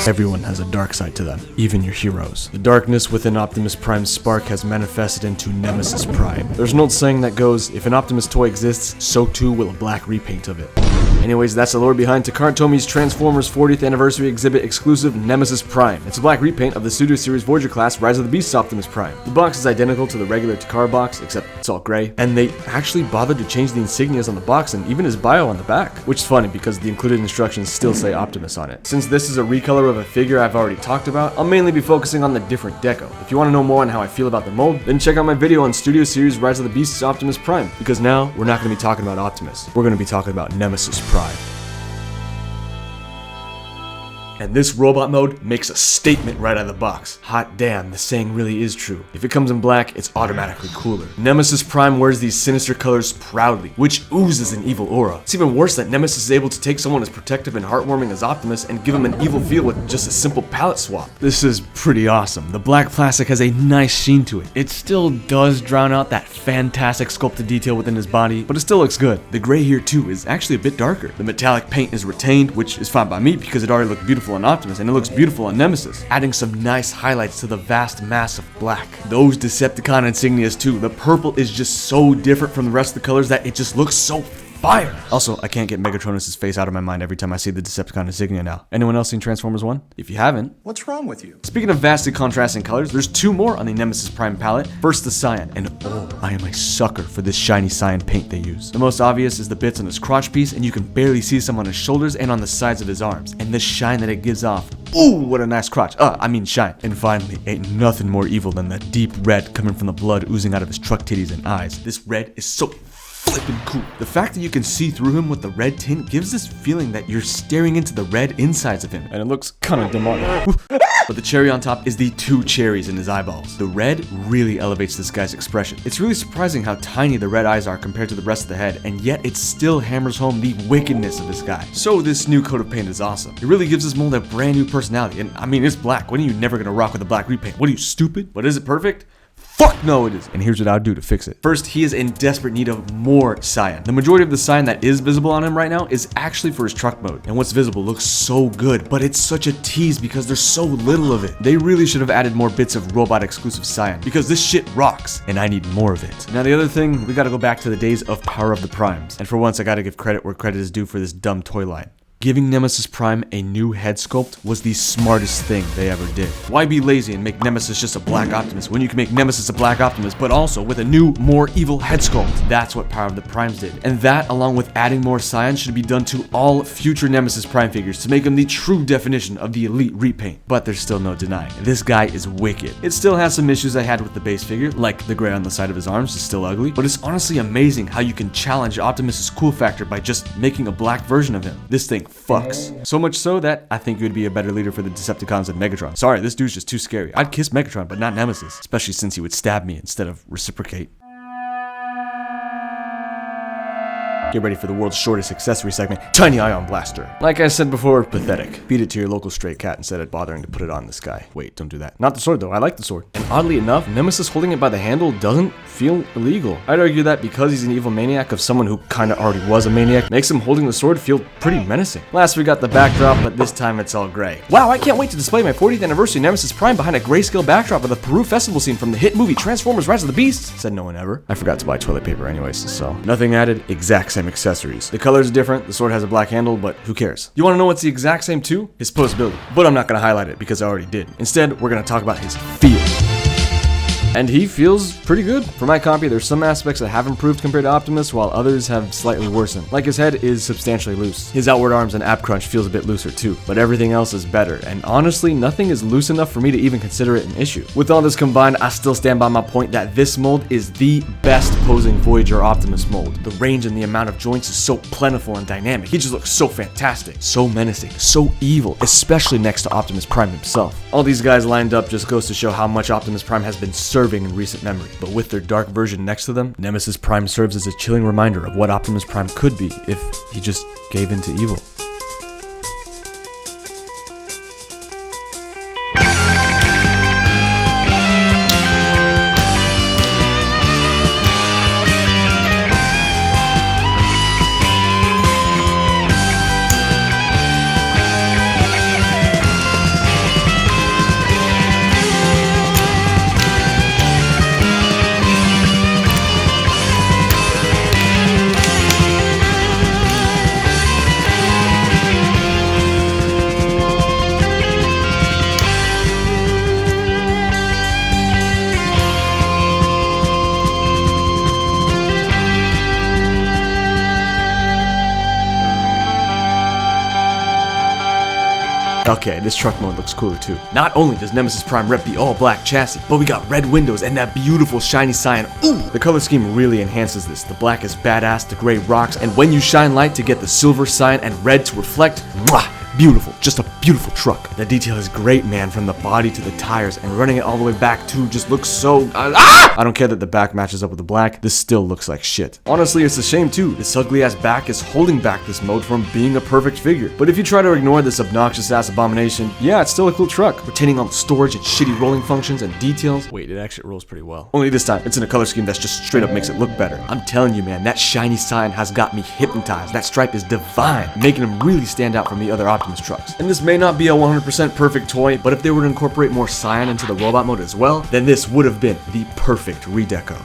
Everyone has a dark side to them, even your heroes. The darkness within Optimus Prime's spark has manifested into Nemesis Prime. There's an old saying that goes, if an Optimus toy exists, so too will a black repaint of it. Anyways, that's the lore behind Takara Tomi's Transformers 40th Anniversary Exhibit exclusive Nemesis Prime. It's a black repaint of the Studio Series Voyager class Rise of the Beasts Optimus Prime. The box is identical to the regular Takara box, except it's all gray, and they actually bothered to change the insignias on the box and even his bio on the back, which is funny because the included instructions still say Optimus on it. Since this is a recolor of a figure I've already talked about, I'll mainly be focusing on the different deco. If you want to know more on how I feel about the mold, then check out my video on Studio Series Rise of the Beasts Optimus Prime, because now we're not going to be talking about Optimus, we're going to be talking about Nemesis Prime. And this robot mode makes a statement right out of the box. Hot damn, the saying really is true. If it comes in black, it's automatically cooler. Nemesis Prime wears these sinister colors proudly, which oozes an evil aura. It's even worse that Nemesis is able to take someone as protective and heartwarming as Optimus and give him an evil feel with just a simple palette swap. This is pretty awesome. The black plastic has a nice sheen to it. It still does drown out that fantastic sculpted detail within his body, but it still looks good. The gray here too is actually a bit darker. The metallic paint is retained, which is fine by me because it already looked beautiful on Optimus and it looks beautiful on Nemesis, adding some nice highlights to the vast mass of black. Those Decepticon insignias too, the purple is just so different from the rest of the colors that it just looks so fire. Also, I can't get Megatronus' face out of my mind every time I see the Decepticon insignia now. Anyone else seen Transformers 1? If you haven't, what's wrong with you? Speaking of vastly contrasting colors, there's two more on the Nemesis Prime palette. First, the cyan, and oh, I am a sucker for this shiny cyan paint they use. The most obvious is the bits on his crotch piece, and you can barely see some on his shoulders and on the sides of his arms. And the shine that it gives off. Ooh, what a nice crotch. Shine. And finally, ain't nothing more evil than the deep red coming from the blood oozing out of his truck titties and eyes. This red is so flippin' cool. The fact that you can see through him with the red tint gives this feeling that you're staring into the red insides of him, and it looks kind of demonic. But the cherry on top is the two cherries in his eyeballs. The red really elevates this guy's expression. It's really surprising how tiny the red eyes are compared to the rest of the head, and yet it still hammers home the wickedness of this guy. So this new coat of paint is awesome. It really gives this mold a brand new personality, and I mean, it's black. When are you never gonna rock with a black repaint? What are you, stupid? But is it perfect? Fuck no it isn't. And here's what I would do to fix it. First, he is in desperate need of more cyan. The majority of the cyan that is visible on him right now is actually for his truck mode. And what's visible looks so good, but it's such a tease because there's so little of it. They really should have added more bits of robot exclusive cyan because this shit rocks and I need more of it. Now the other thing, we gotta go back to the days of Power of the Primes. And for once, I gotta give credit where credit is due for this dumb toy line. Giving Nemesis Prime a new head sculpt was the smartest thing they ever did. Why be lazy and make Nemesis just a black Optimus when you can make Nemesis a black Optimus, but also with a new, more evil head sculpt? That's what Power of the Primes did. And that, along with adding more cyan, should be done to all future Nemesis Prime figures to make them the true definition of the elite repaint. But there's still no denying, this guy is wicked. It still has some issues I had with the base figure, like the gray on the side of his arms is still ugly, but it's honestly amazing how you can challenge Optimus's cool factor by just making a black version of him. This thing fucks. So much so that I think you would be a better leader for the Decepticons than Megatron. Sorry, this dude's just too scary. I'd kiss Megatron, but not Nemesis, especially since he would stab me instead of reciprocate. Get ready for the world's shortest accessory segment, Tiny Ion Blaster. Like I said before, pathetic. Feed it to your local stray cat instead of bothering to put it on this guy. Wait, don't do that. Not the sword though, I like the sword. And oddly enough, Nemesis holding it by the handle doesn't feel illegal. I'd argue that because he's an evil maniac of someone who kinda already was a maniac, makes him holding the sword feel pretty menacing. Last we got the backdrop, but this time it's all gray. Wow, I can't wait to display my 40th anniversary Nemesis Prime behind a grayscale backdrop of the Peru festival scene from the hit movie Transformers Rise of the Beasts, said no one ever. I forgot to buy toilet paper anyways, so nothing added, exact same accessories. The color's different, the sword has a black handle, but who cares? You wanna know what's the exact same too? His posability. But I'm not gonna highlight it because I already did. Instead, we're gonna talk about his feel. And he feels pretty good. For my copy, there's some aspects that have improved compared to Optimus, while others have slightly worsened. Like his head is substantially loose. His outward arms and ab crunch feels a bit looser too, but everything else is better, and honestly, nothing is loose enough for me to even consider it an issue. With all this combined, I still stand by my point that this mold is the best posing Voyager Optimus mold. The range and the amount of joints is so plentiful and dynamic. He just looks so fantastic, so menacing, so evil, especially next to Optimus Prime himself. All these guys lined up just goes to show how much Optimus Prime has been serving in recent memory, but with their dark version next to them, Nemesis Prime serves as a chilling reminder of what Optimus Prime could be if he just gave in to evil. Okay, this truck mode looks cooler too. Not only does Nemesis Prime rep the all-black chassis, but we got red windows and that beautiful shiny cyan. Ooh! The color scheme really enhances this. The black is badass, the gray rocks, and when you shine light to get the silver cyan and red to reflect, mwah! Beautiful, just a beautiful truck. The detail is great, man, from the body to the tires, and running it all the way back too just looks so... I don't care that the back matches up with the black, this still looks like shit. Honestly, it's a shame too. This ugly ass back is holding back this mode from being a perfect figure. But if you try to ignore this obnoxious ass abomination, yeah, it's still a cool truck, retaining all the storage and shitty rolling functions and details. Wait, it actually rolls pretty well. Only this time, it's in a color scheme that's just straight up makes it look better. I'm telling you, man, that shiny cyan has got me hypnotized. That stripe is divine, making him really stand out from the other Optimus trucks. And this may not be a 100% perfect toy, but if they were to incorporate more cyan into the robot mode as well, then this would have been the perfect redeco.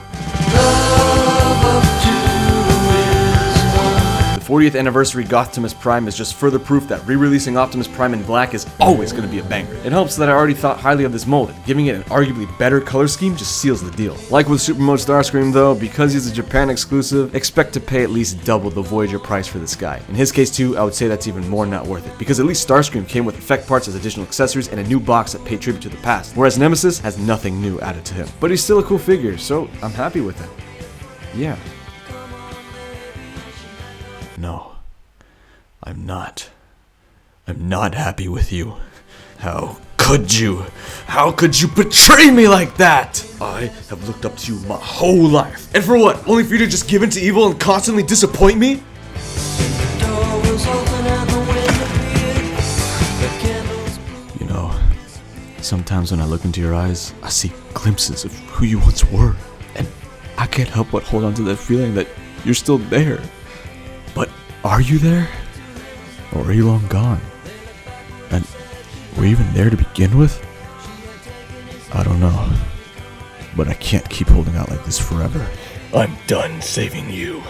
The 40th anniversary GOTHTIMUS Prime is just further proof that re-releasing Optimus Prime in black is always going to be a banger. It helps that I already thought highly of this mold, and giving it an arguably better color scheme just seals the deal. Like with Super Mode Starscream though, because he's a Japan exclusive, expect to pay at least double the Voyager price for this guy. In his case too, I would say that's even more not worth it, because at least Starscream came with effect parts as additional accessories and a new box that paid tribute to the past, whereas Nemesis has nothing new added to him. But he's still a cool figure, so I'm happy with it. Yeah. No. I'm not happy with you. How could you? How could you betray me like that? I have looked up to you my whole life. And for what? Only for you to just give in to evil and constantly disappoint me? You know, sometimes when I look into your eyes, I see glimpses of who you once were. And I can't help but hold on to that feeling that you're still there. But are you there? Or are you long gone? And were you even there to begin with? I don't know. But I can't keep holding out like this forever. I'm done saving you.